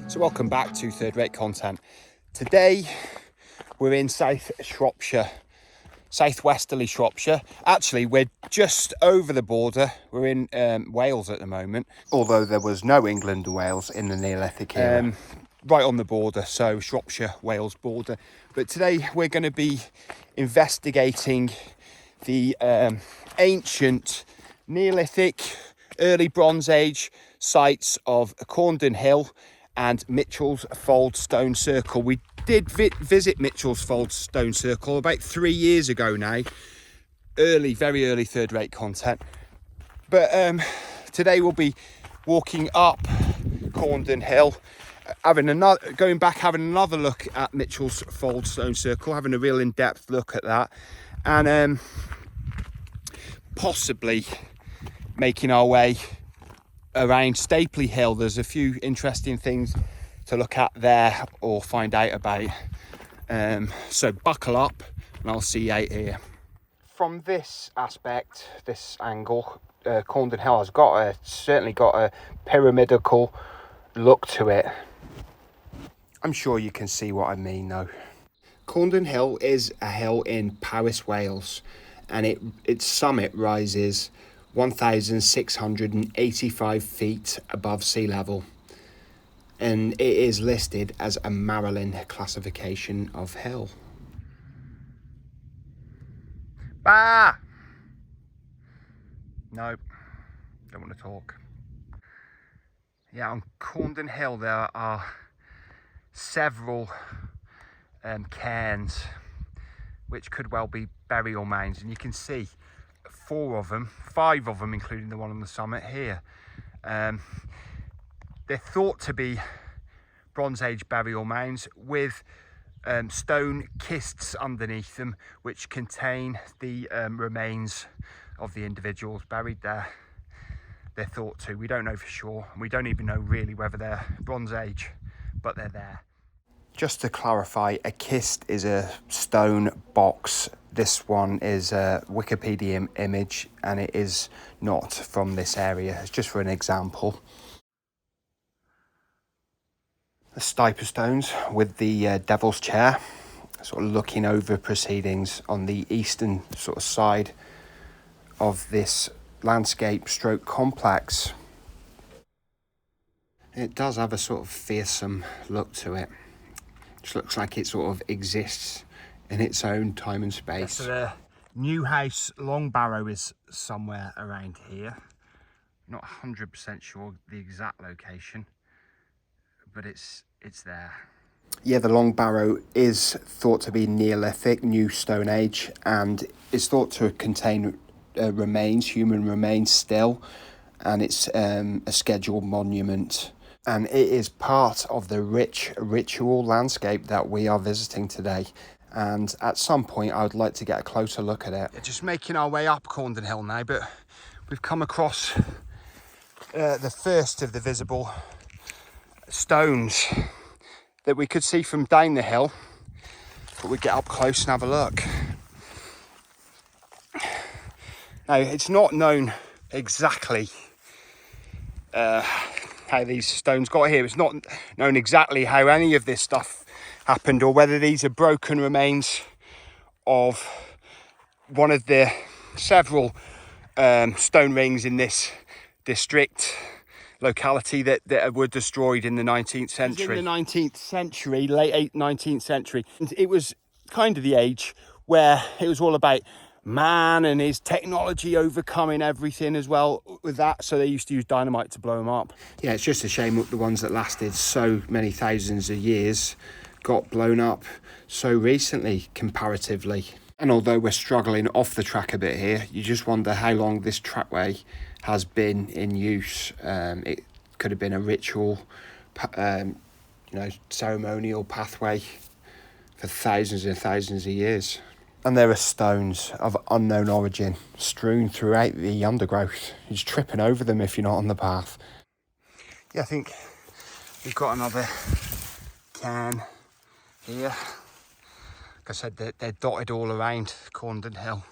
So welcome back to Third Rate Content. Today we're in South Shropshire, southwesterly Shropshire. Actually, we're just over the border. We're in Wales at the moment, although there was no England and Wales in the Neolithic era. Right on the border, so Shropshire, Wales border. But today we're going to be investigating the ancient Neolithic, early Bronze Age sites of Corndon Hill and Mitchell's Fold Stone Circle. We did visit Mitchell's Fold Stone Circle about 3 years ago now. Very early third rate content. But today we'll be walking up Corndon Hill, having another look at Mitchell's Fold Stone Circle, having a real in-depth look at that, and possibly making our way around Stapley Hill. There's a few interesting things to look at there or find out about. So buckle up and I'll see you out here. From this aspect, this angle, Corndon Hill has certainly got a pyramidical look to it. I'm sure you can see what I mean though. Corndon Hill is a hill in Powis, Wales, and its summit rises 1,685 feet above sea level, and it is listed as a Maryland classification of hill. Bah! No, don't want to talk. Yeah, on Corndon Hill there are several cairns which could well be burial mounds, and you can see five of them, including the one on the summit here. They're thought to be Bronze Age burial mounds with stone kists underneath them, which contain the remains of the individuals buried there. They're thought to. We don't know for sure. We don't even know really whether they're Bronze Age, but they're there. Just to clarify, a kist is a stone box. This one is a Wikipedia image, and it is not from this area. It's just for an example. The stiper stones with the Devil's Chair, sort of looking over proceedings on the eastern sort of side of this landscape stroke complex. It does have a sort of fearsome look to it. Just looks like it sort of exists in its own time and space. So the new house Long Barrow is somewhere around here. Not 100% sure the exact location, but it's there. Yeah, the Long Barrow is thought to be Neolithic, New Stone Age, and is thought to contain human remains still, and it's a scheduled monument. And it is part of the rich ritual landscape that we are visiting today. And at some point, I would like to get a closer look at it. Just making our way up Corndon Hill now, but we've come across the first of the visible stones that we could see from down the hill. But we'd get up close and have a look. Now, it's not known exactly how these stones got here. It's not known exactly how any of this stuff happened, or whether these are broken remains of one of the several stone rings in this district locality that were destroyed in the 19th century. In the 19th century, late 19th century. And it was kind of the age where it was all about man and his technology overcoming everything as well with that, so they used to use dynamite to blow them up. Yeah, it's just a shame that the ones that lasted so many thousands of years got blown up so recently comparatively. And although we're struggling off the track a bit here, you just wonder how long this trackway has been in use. It could have been a ritual ceremonial pathway for thousands and thousands of years. And there are stones of unknown origin strewn throughout the undergrowth. You're just tripping over them if you're not on the path. Yeah, I think we've got another cairn here. Like I said, they're dotted all around Corndon Hill.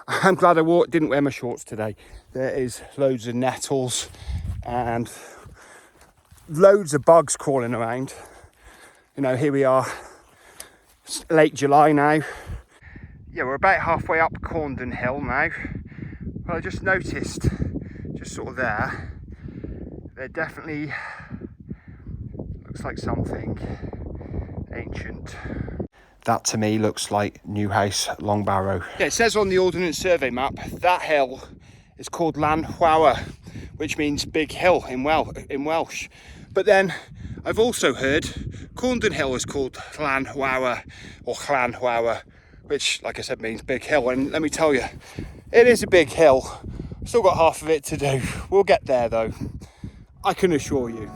I'm glad I didn't wear my shorts today. There is loads of nettles and loads of bugs crawling around. You know, here we are, late July now. Yeah, we're about halfway up Corndon Hill now. Well, I just noticed, just sort of there definitely looks like something ancient. That to me looks like Newhouse Long Barrow. Yeah, it says on the Ordnance Survey map that hill is called Llanhwawr, which means big hill in Welsh. But then I've also heard Corndon Hill is called Llanhwawr or Llanhwawr, which, like I said, means big hill. And let me tell you, it is a big hill. Still got half of it to do. We'll get there though, I can assure you.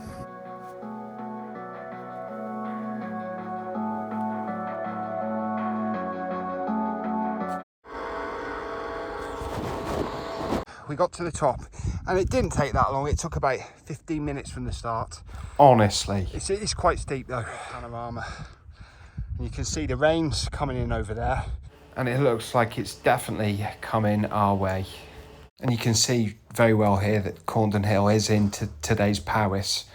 We got to the top and it didn't take that long. It took about 15 minutes from the start. Honestly. It's quite steep though, panorama. And you can see the rain's coming in over there. And it looks like it's definitely coming our way. And you can see very well here that Corndon Hill is in today's Powis,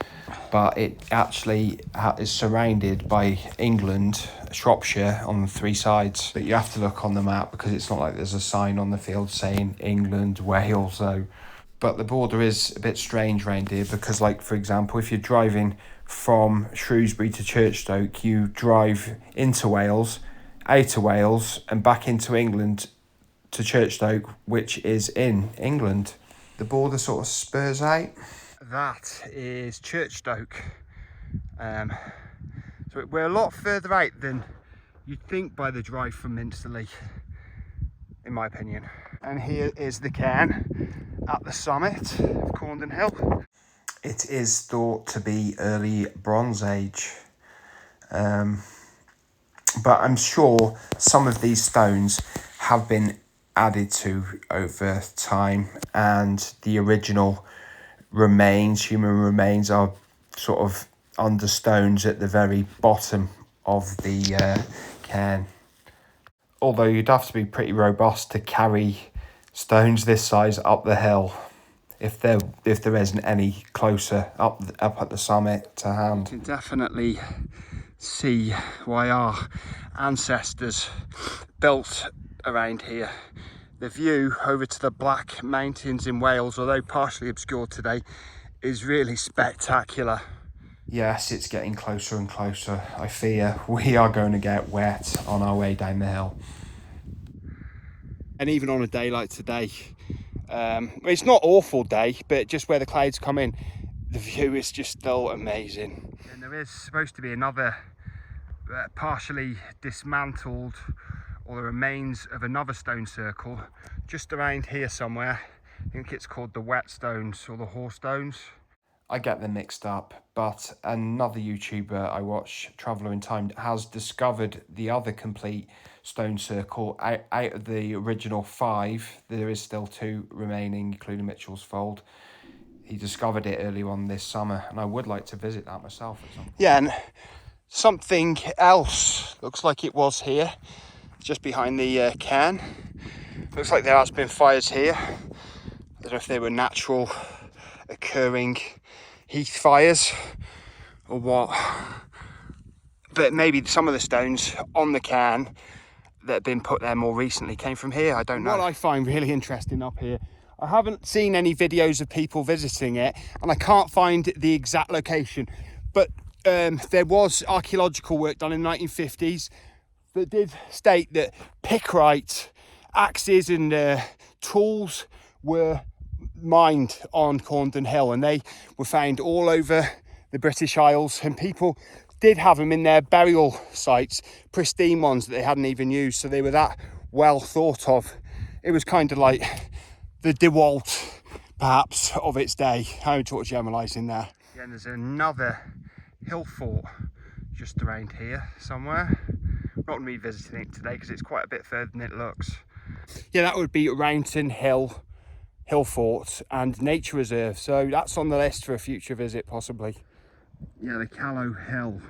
but it actually is surrounded by England, Shropshire on the three sides. But you have to look on the map because it's not like there's a sign on the field saying England, Wales though. But the border is a bit strange around here because, like, for example, if you're driving from Shrewsbury to Churchstoke, you drive into Wales, out of Wales and back into England to Churchstoke, which is in England. The border sort of spurs out. That is Churchstoke. So we're a lot further out than you'd think by the drive from Minsterley, in my opinion. And here is the cairn at the summit of Corndon Hill. It is thought to be early Bronze Age. But I'm sure some of these stones have been added to over time, and the original remains, human remains, are sort of under stones at the very bottom of the cairn. Although you'd have to be pretty robust to carry stones this size up the hill, if there isn't any closer up at the summit to hand. You can definitely see why our ancestors built around here. The view over to the Black Mountains in Wales, although partially obscured today, is really spectacular. Yes, it's getting closer and closer. I fear we are going to get wet on our way down the hill. And even on a day like today, it's not an awful day, but just where the clouds come in, the view is just still amazing. And there is supposed to be another partially dismantled, or the remains of another stone circle just around here somewhere. I think it's called the Whetstones or the Horstones. I get them mixed up, but another YouTuber I watch, Traveller in Time, has discovered the other complete stone circle. Out of the original 5, there is still 2 remaining, including Mitchell's Fold. He discovered it earlier on this summer, and I would like to visit that myself at some point. Yeah, and something else looks like it was here, just behind the cairn. Looks like there has been fires here. I don't know if they were natural occurring heath fires or what, but maybe some of the stones on the cairn that have been put there more recently came from here. I don't know. What I find really interesting up here, I haven't seen any videos of people visiting it, and I can't find the exact location, but there was archaeological work done in the 1950s that did state that pickrite axes and tools were mined on Corndon Hill, and they were found all over the British Isles, and people did have them in their burial sites, pristine ones that they hadn't even used, so they were that well thought of. It was kind of like the DeWalt perhaps of its day. I'm sort of generalising there. Yeah, and there's another hill fort just around here somewhere. I'm not going to be visiting it today because it's quite a bit further than it looks. Yeah, that would be Roundton Hill Fort and Nature Reserve, so that's on the list for a future visit possibly. Yeah, the Callow Hill,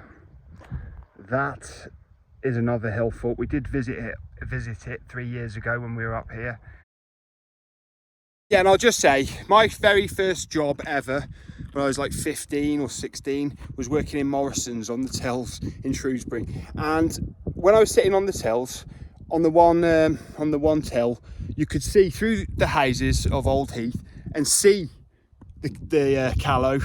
that is another hill fort. We did visit it 3 years ago when we were up here. Yeah, and I'll just say, my very first job ever, when I was like 15 or 16, was working in Morrison's on the tills in Shrewsbury. And when I was sitting on the tills, on the one till, you could see through the houses of Old Heath and see the Callow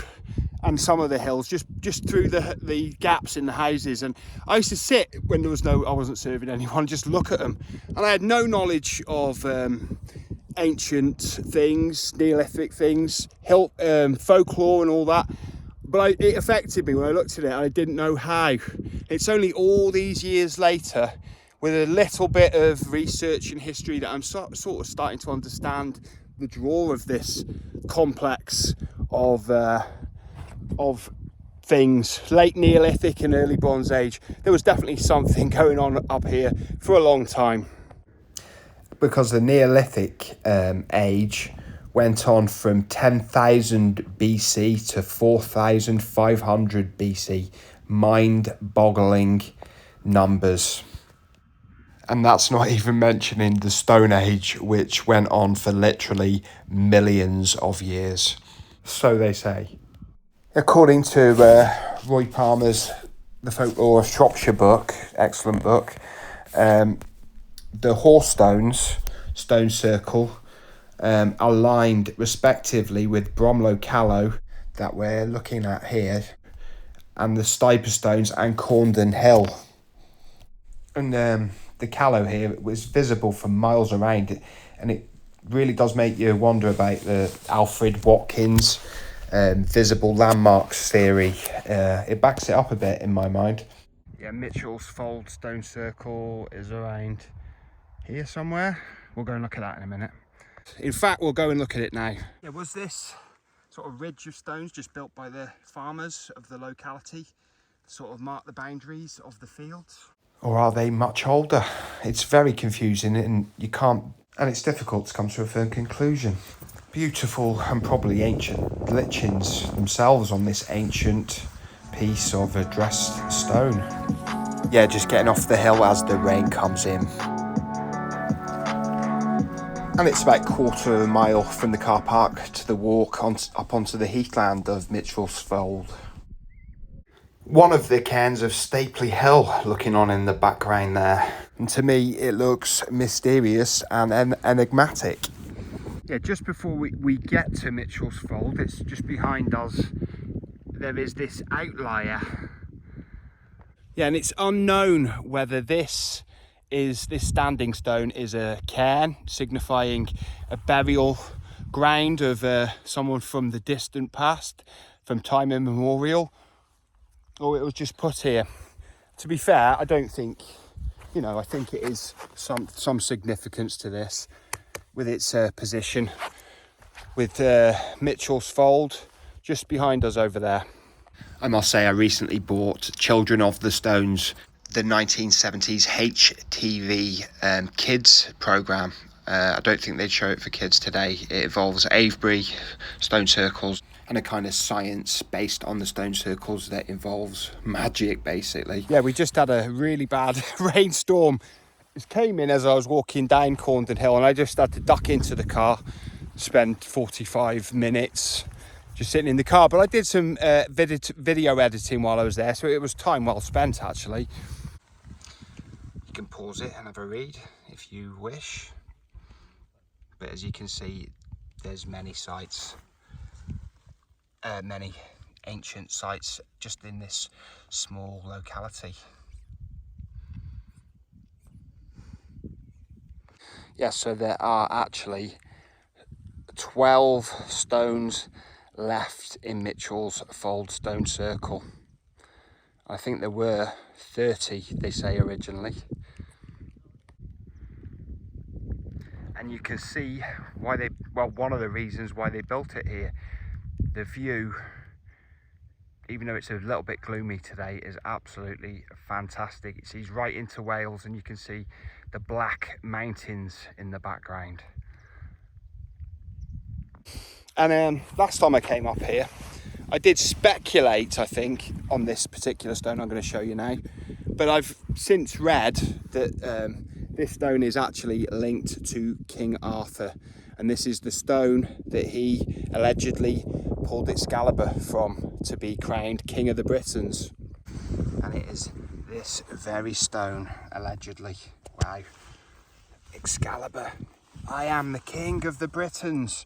and some of the hills just through the gaps in the houses. And I used to sit when I wasn't serving anyone, just look at them, and I had no knowledge of ancient things, Neolithic things, hill folklore and all that, but it affected me when I looked at it and I didn't know how. It's only all these years later, with a little bit of research and history, that I'm sort of starting to understand the draw of this complex of things, late Neolithic and early Bronze Age. There was definitely something going on up here for a long time. Because the Neolithic age went on from 10,000 BC to 4,500 BC. Mind-boggling numbers. And that's not even mentioning the Stone Age, which went on for literally millions of years. So they say. According to Roy Palmer's The Folklore of Shropshire book, excellent book, the Hoarstones, stone circle, are lined respectively with Bromlow Callow that we're looking at here, and the Stiper Stones and Corndon Hill. And the Callow here was visible for miles around, and it really does make you wonder about the Alfred Watkins visible landmarks theory. It backs it up a bit in my mind. Yeah, Mitchell's Fold stone circle is around here somewhere. We'll go and look at that in a minute. In fact, we'll go and look at it now. Yeah, was this sort of ridge of stones just built by the farmers of the locality to sort of mark the boundaries of the fields? Or are they much older? It's very confusing, and it's difficult to come to a firm conclusion. Beautiful and probably ancient lichens themselves on this ancient piece of addressed stone. Yeah, just getting off the hill as the rain comes in. And it's about a quarter of a mile from the car park to the walk up onto the heathland of Mitchell's Fold. One of the cairns of Stapley Hill looking on in the background there. And to me, it looks mysterious and enigmatic. Yeah, just before we get to Mitchell's Fold, it's just behind us, there is this outlier. Yeah, and it's unknown whether this standing stone is a cairn, signifying a burial ground of someone from the distant past, from time immemorial, or it was just put here. To be fair, I don't think, I think it is some significance to this, with its position, with Mitchell's Fold just behind us over there. I must say, I recently bought Children of the Stones, the 1970s HTV kids programme. I don't think they'd show it for kids today. It involves Avebury stone circles and a kind of science based on the stone circles that involves magic, basically. Yeah, we just had a really bad rainstorm. It came in as I was walking down Corndon Hill, and I just had to duck into the car, spend 45 minutes just sitting in the car. But I did some video editing while I was there, so it was time well spent, actually. You can pause it and have a read if you wish. But as you can see, there's many sites, many ancient sites just in this small locality. Yes, so there are actually 12 stones left in Mitchell's Fold stone circle. I think there were 30, they say, originally. And you can see why one of the reasons why they built it here. The view, even though it's a little bit gloomy today, is absolutely fantastic. It sees right into Wales, and you can see the black mountains in the background. And last time I came up here, I did speculate, I think, on this particular stone I'm going to show you now. But I've since read that this stone is actually linked to King Arthur. And this is the stone that he allegedly pulled Excalibur from to be crowned King of the Britons. And it is this very stone, allegedly. Wow. Excalibur. I am the King of the Britons.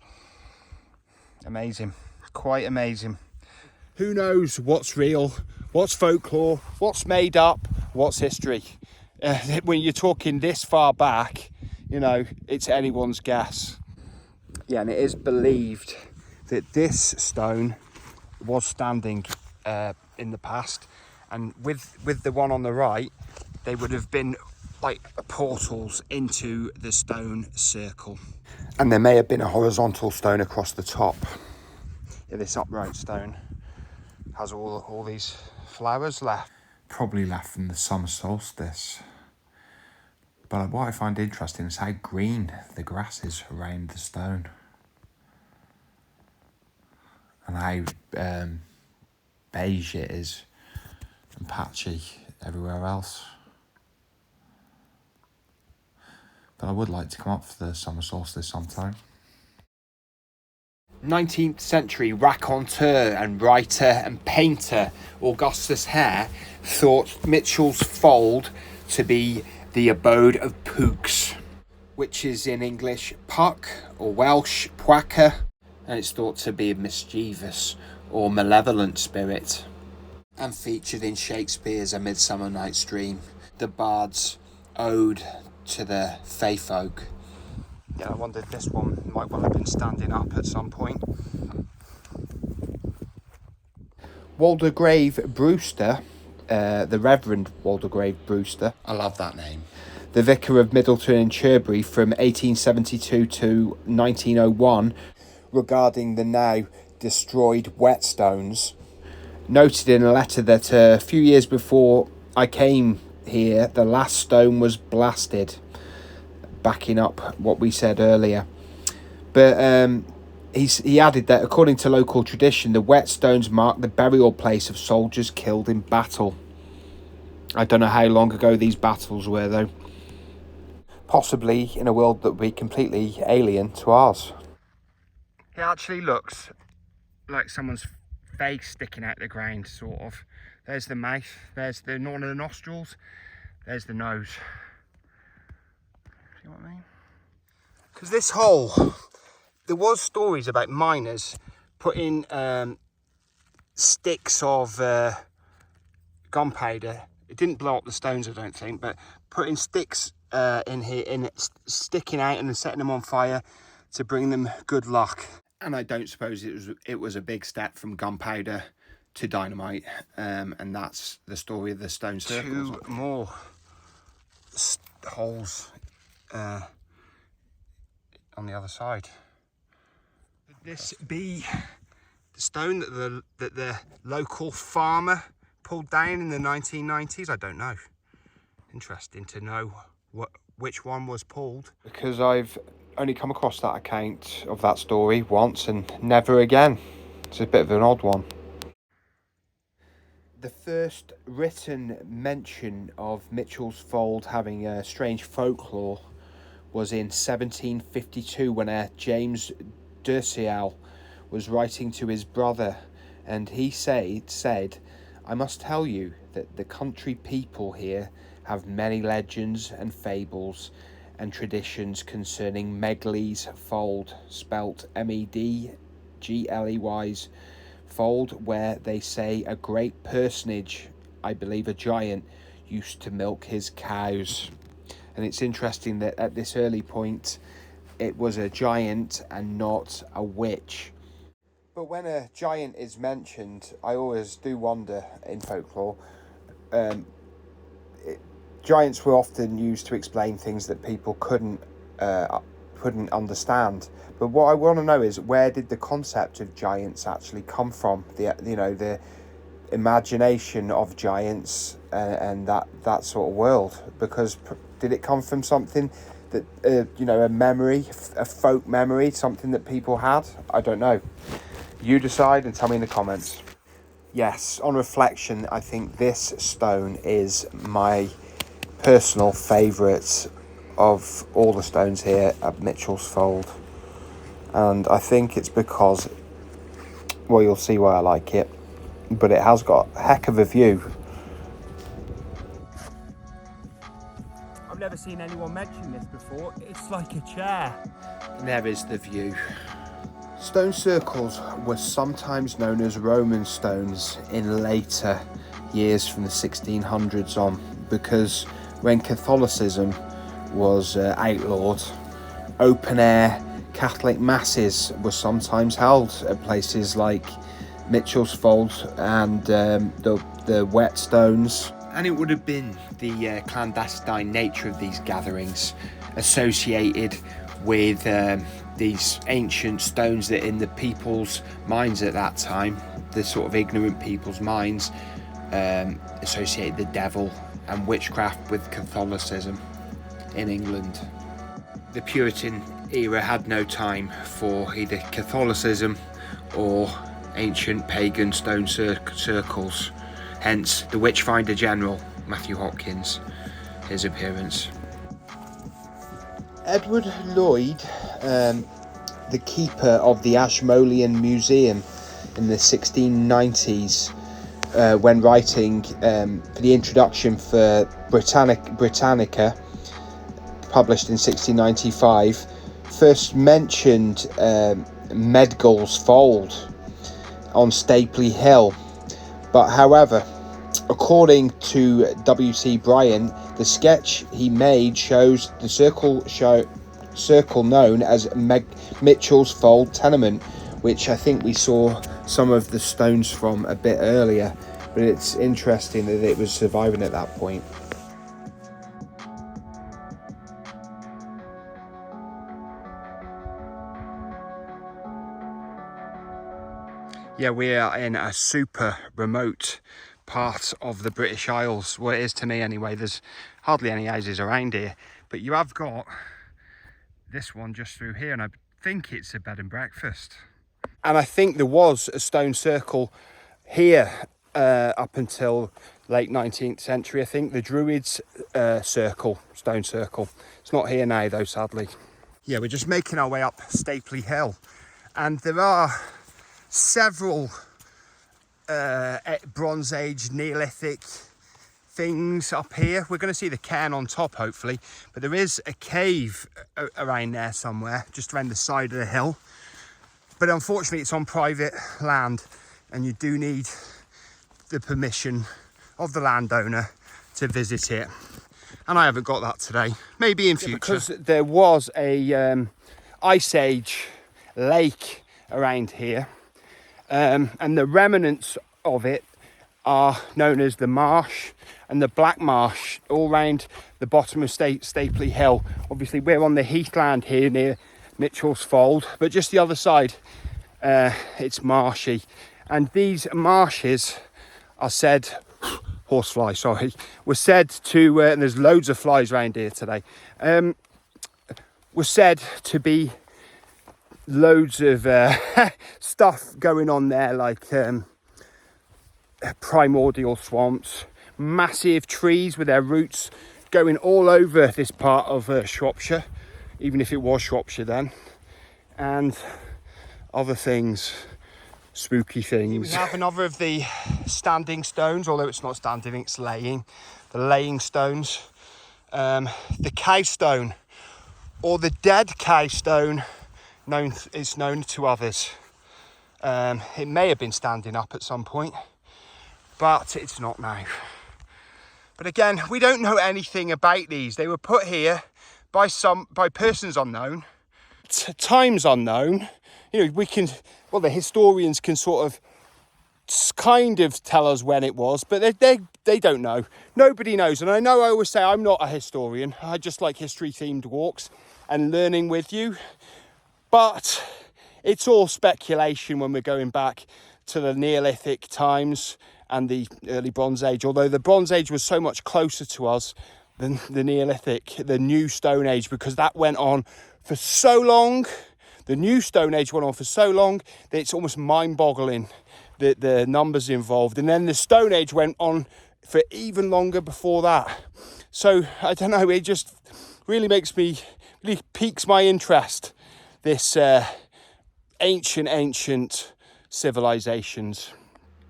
Amazing. Quite amazing. Who knows what's real, what's folklore, what's made up, what's history? When you're talking this far back, you know, it's anyone's guess. Yeah, and it is believed that this stone was standing in the past, and with the one on the right, they would have been like portals into the stone circle. And there may have been a horizontal stone across the top. Yeah, this upright stone has all these flowers left. Probably left from the summer solstice. But what I find interesting is how green the grass is around the stone. And how beige it is and patchy everywhere else. But I would like to come up for the summer solstice sometime. 19th century raconteur and writer and painter Augustus Hare thought Mitchell's Fold to be the abode of Pooks, which is in English puck or Welsh pwaca, and it's thought to be a mischievous or malevolent spirit, and featured in Shakespeare's A Midsummer Night's Dream, the bard's ode to the Fae folk. Yeah, I wondered if this one might well have been standing up at some point. Waldegrave Brewster, the Reverend Waldegrave Brewster. I love that name. The vicar of Middleton and Cherbury from 1872 to 1901, regarding the now destroyed whetstones, noted in a letter that a few years before I came here, the last stone was blasted, backing up what we said earlier. But he added that according to local tradition, the whetstones mark the burial place of soldiers killed in battle. I don't know how long ago these battles were, though. Possibly in a world that would be completely alien to ours. It actually looks like someone's face sticking out the ground, sort of. There's the mouth, there's one of the nostrils, there's the nose. See what I mean? Because this hole, there was stories about miners putting sticks of gunpowder. It didn't blow up the stones, I don't think, but putting sticks in here, sticking out and then setting them on fire to bring them good luck. And I don't suppose it was a big step from gunpowder to dynamite, and that's the story of the stone circles. Two more holes on the other side. Could this be the stone that the local farmer pulled down in the 1990s? I don't know. Interesting to know which one was pulled. Because I've only come across that account of that story once and never again. It's a bit of an odd one. The first written mention of Mitchell's Fold having a strange folklore was in 1752 when James Durseel was writing to his brother, and he said, "I must tell you that the country people here have many legends and fables and traditions concerning Megali's Fold, spelt Medgley's Fold, where they say a great personage, I believe a giant, used to milk his cows." And it's interesting that at this early point it was a giant and not a witch. But when a giant is mentioned, I always do wonder in folklore, giants were often used to explain things that people couldn't understand. But what I want to know is, where did the concept of giants actually come from? The imagination of giants and that sort of world. Because did it come from something that a memory, a folk memory, something that people had? I don't know. You decide and tell me in the comments. Yes, on reflection, I think this stone is my personal favourite of all the stones here at Mitchell's Fold. And I think it's because, well, you'll see why I like it, but it has got a heck of a view. I've never seen anyone mention this before. It's like a chair. And there is the view. Stone circles were sometimes known as Roman stones in later years from the 1600s on, because when Catholicism was outlawed, open air Catholic masses were sometimes held at places like Mitchell's Fold and the Whetstones. And it would have been the clandestine nature of these gatherings associated with these ancient stones that in the people's minds at that time, the sort of ignorant people's minds, associated the devil and witchcraft with Catholicism in England. The Puritan era had no time for either Catholicism or ancient pagan stone circles, hence the Witchfinder General, Matthew Hopkins, his appearance. Edward Lloyd, the keeper of the Ashmolean Museum in the 1690s, when writing for the introduction for Britannica, published in 1695, first mentioned Medgall's Fold on Stapley Hill. But however, according to W.C. Bryan, the sketch he made shows the circle known as Mitchell's Fold tenement, which I think we saw some of the stones from a bit earlier, but it's interesting that it was surviving at that point. Yeah, we are in a super remote part of the British Isles. Well, it is to me anyway. There's hardly any houses around here, but you have got this one just through here, and I think it's a bed and breakfast. And I think there was a stone circle here up until late 19th century. I think the Druids stone circle. It's not here now though, sadly. Yeah, we're just making our way up Stapley Hill, and there are several Bronze Age, Neolithic things up here. We're going to see the cairn on top, hopefully, but there is a cave around there somewhere, just around the side of the hill. But unfortunately, it's on private land, and you do need the permission of the landowner to visit it. And I haven't got that today. Maybe in future. Because there was a Ice Age lake around here. And the remnants of it are known as the Marsh and the Black Marsh, all round the bottom of Stapley Hill. Obviously, we're on the heathland here near Mitchell's Fold, but just the other side, it's marshy. And these marshes are said, horsefly, sorry, were said to, and there's loads of flies around here today, were said to be loads of stuff going on there, like primordial swamps, massive trees with their roots going all over this part of Shropshire, even if it was Shropshire then, and other things, spooky things. We have another of the standing stones, although it's not standing, it's laying. The laying stones, the cow stone, or the dead cow stone, is known to others. It may have been standing up at some point, but it's not now. But again, we don't know anything about these. They were put here by persons unknown, times unknown. You know, the historians can sort of kind of tell us when it was, but they don't know. Nobody knows. And I know I always say I'm not a historian. I just like history themed walks and learning with you. But it's all speculation when we're going back to the Neolithic times and the early Bronze Age, although the Bronze Age was so much closer to us than the Neolithic, the New Stone Age, because that went on for so long. The New Stone Age went on for so long that it's almost mind-boggling, the numbers involved. And then the Stone Age went on for even longer before that. So, I don't know, it just really piques my interest, this ancient civilizations.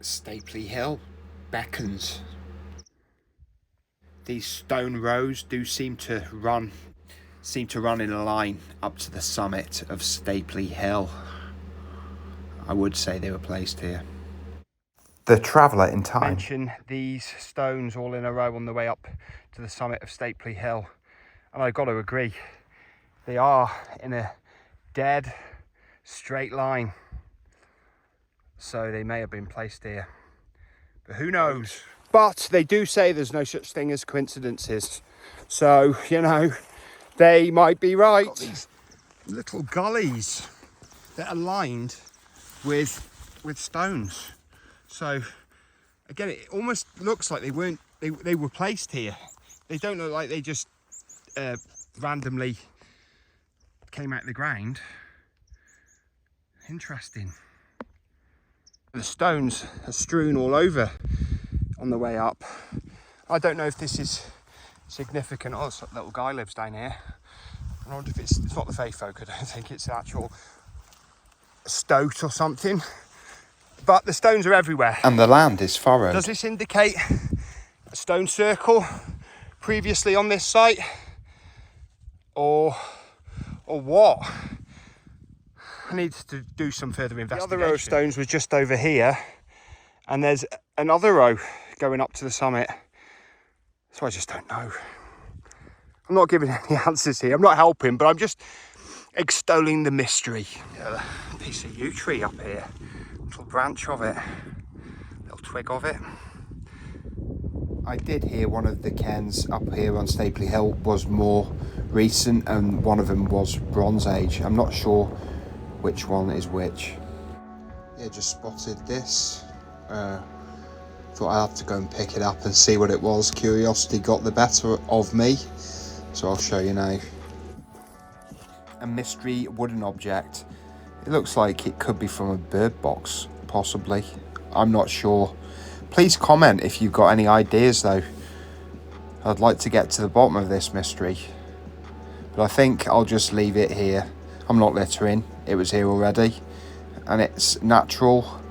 Stapley Hill beckons. These stone rows do seem to run in a line up to the summit of Stapley Hill. I would say they were placed here. The traveller in time. Mention these stones all in a row on the way up to the summit of Stapley Hill, and I've got to agree, they are in a dead straight line, so they may have been placed here, but who knows. But they do say there's no such thing as coincidences, so you know, they might be right. Got these little gullies that are lined with stones, so again it almost looks like they were placed here. They don't look like they just randomly came out of the ground. Interesting. The stones are strewn all over on the way up. I don't know if this is significant. Oh, this little guy lives down here. I wonder if it's not the faith folk. I don't think it's an actual stoat or something. But the stones are everywhere. And the land is furrowed. Does this indicate a stone circle previously on this site? Or what? I need to do some further investigation. The other row of stones was just over here, and there's another row going up to the summit. So I just don't know. I'm not giving any answers here. I'm not helping, but I'm just extolling the mystery. Yeah, a piece of yew tree up here. Little branch of it. Little twig of it. I did hear one of the cairns up here on Stapley Hill was more recent, and one of them was Bronze Age. I'm not sure which one is which. Yeah, just spotted this. Thought I'd have to go and pick it up and see what it was. Curiosity got the better of me, so I'll show you now. A mystery wooden object. It looks like it could be from a bird box, possibly. I'm not sure. Please comment if you've got any ideas though. I'd like to get to the bottom of this mystery. But I think I'll just leave it here. I'm not littering. It was here already. And it's natural,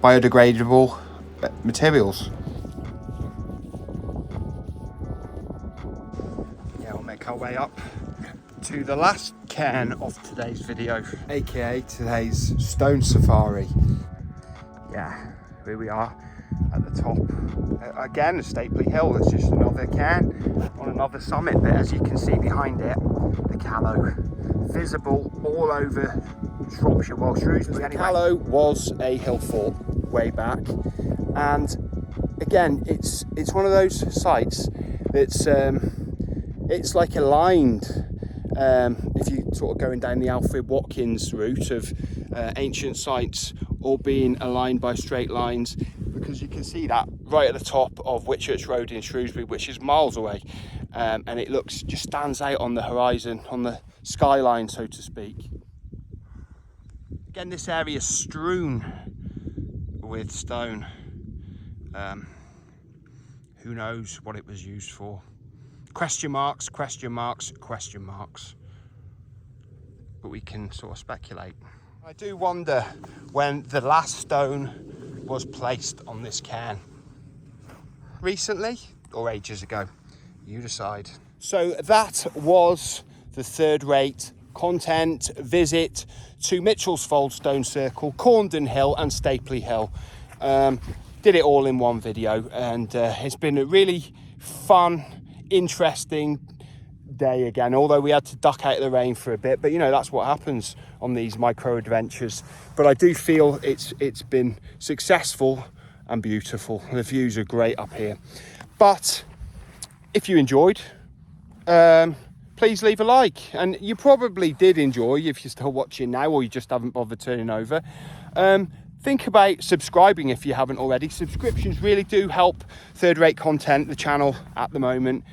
biodegradable materials. Yeah, we'll make our way up to the last cairn of today's video, aka today's stone safari. Yeah, here we are at the top. Again, Stapley Hill. It's just another cairn on another summit, but as you can see behind it, the Callow, visible all over Shropshire, well, Shrewsbury anyway. The Callow was a hill fort way back, and again, it's one of those sites that's it's like aligned. If you sort of going down the Alfred Watkins route of ancient sites all being aligned by straight lines, because you can see that right at the top of Whitchurch Road in Shrewsbury, which is miles away, and it just stands out on the horizon, on the skyline, so to speak. Again, this area is strewn with stone. Who knows what it was used for? Question marks, question marks, question marks. But we can sort of speculate. I do wonder when the last stone was placed on this cairn. Recently or ages ago? You decide. So that was the third-rate content visit to Mitchell's Fold Stone Circle, Corndon Hill and Stapley Hill. Did it all in one video, and it's been a really fun, interesting day again, although we had to duck out of the rain for a bit, but you know, that's what happens on these micro adventures. But I do feel it's been successful and beautiful. The views are great up here. But if you enjoyed, please leave a like, and you probably did enjoy if you're still watching now, or you just haven't bothered turning over. Think about subscribing if you haven't already. Subscriptions really do help third-rate content, the channel at the moment,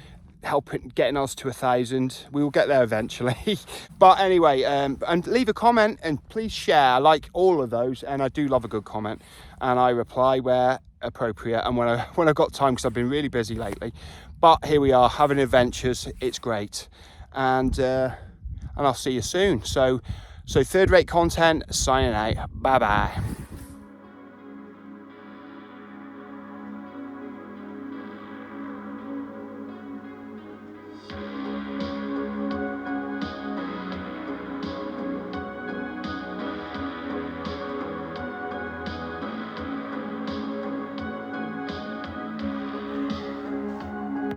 helping getting us to 1,000. We will get there eventually. But anyway, and leave a comment, and please share. I like all of those, and I do love a good comment, and I reply where appropriate and when I've got time, because I've been really busy lately. But here we are having adventures. It's great, and I'll see you soon. So So third rate content, signing out. Bye bye.